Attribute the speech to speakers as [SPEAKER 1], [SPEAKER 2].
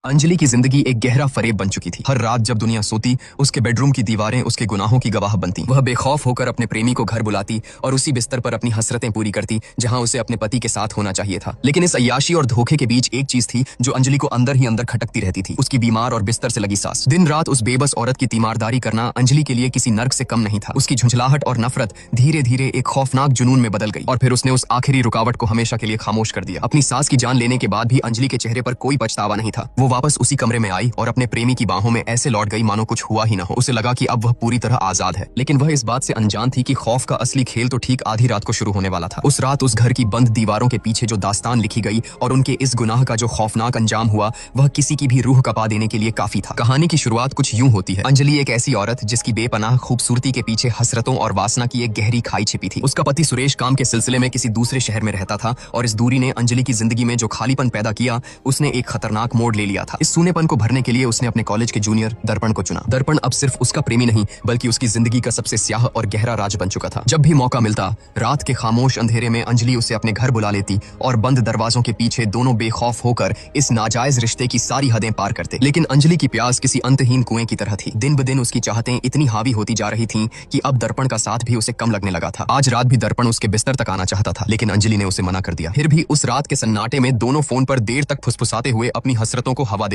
[SPEAKER 1] अंजलि की जिंदगी एक गहरा फरेब बन चुकी थी। हर रात जब दुनिया सोती, उसके बेडरूम की दीवारें उसके गुनाहों की गवाह बनती। वह बेखौफ होकर अपने प्रेमी को घर बुलाती और उसी बिस्तर पर अपनी हसरतें पूरी करती जहां उसे अपने पति के साथ होना चाहिए था। लेकिन इस अय्याशी और धोखे के बीच एक चीज थी जो अंजलि को अंदर ही अंदर खटकती रहती थी, उसकी बीमार और बिस्तर से लगी सांस। दिन रात उस बेबस औरत की तीमारदारी करना अंजलि के लिए किसी नर्क से कम नहीं था। उसकी झुंझलाहट और नफरत धीरे धीरे एक खौफनाक जुनून में बदल गई और फिर उसने उस आखिरी रुकावट को हमेशा के लिए खामोश कर दिया। अपनी सास की जान लेने के बाद भी अंजलि के चेहरे पर कोई पछतावा नहीं था। वो वापस उसी कमरे में आई और अपने प्रेमी की बाहों में ऐसे लौट गई मानो कुछ हुआ ही न हो। उसे लगा कि अब वह पूरी तरह आजाद है, लेकिन वह इस बात से अनजान थी कि खौफ का असली खेल तो ठीक आधी रात को शुरू होने वाला था। उस रात उस घर की बंद दीवारों के पीछे जो दास्तान लिखी गई और उनके इस गुनाह का जो खौफनाक अंजाम हुआ, वह किसी की भी रूह कपा देने के लिए काफी था। कहानी की शुरुआत कुछ यूं होती है। अंजलि एक ऐसी औरत जिसकी बेपनाह खूबसूरती के पीछे हसरतों और वासना की एक गहरी खाई छिपी थी। उसका पति सुरेश काम के सिलसिले में किसी दूसरे शहर में रहता था और इस दूरी ने अंजलि की जिंदगी में जो खालीपन पैदा किया, उसने एक खतरनाक मोड़ ले लिया था। इस सूनेपन को भरने के लिए उसने अपने कॉलेज के जूनियर दर्पण को चुना। दर्पण अब सिर्फ उसका प्रेमी नहीं बल्कि उसकी जिंदगी का सबसे स्याह और गहरा राज बन चुका था। जब भी मौका मिलता, रात के खामोश अंधेरे में अंजलि उसे अपने घर बुला लेती और बंद दरवाजों के पीछे दोनों बेखौफ होकर इस नाजायज रिश्ते की सारी हदें पार करते। लेकिन अंजलि की प्यास किसी अंतहीन कुएं की तरह थी। दिन ब दिन उसकी चाहतें इतनी हावी होती जा रही थीं कि अब दर्पण का साथ भी उसे कम लगने लगा था। आज रात भी दर्पण उसके बिस्तर तक आना चाहता था, लेकिन अंजलि ने उसे मना कर दिया। फिर भी उस रात के सन्नाटे में दोनों फोन पर देर तक फुसफुसाते हुए अपनी हसरतों को हवा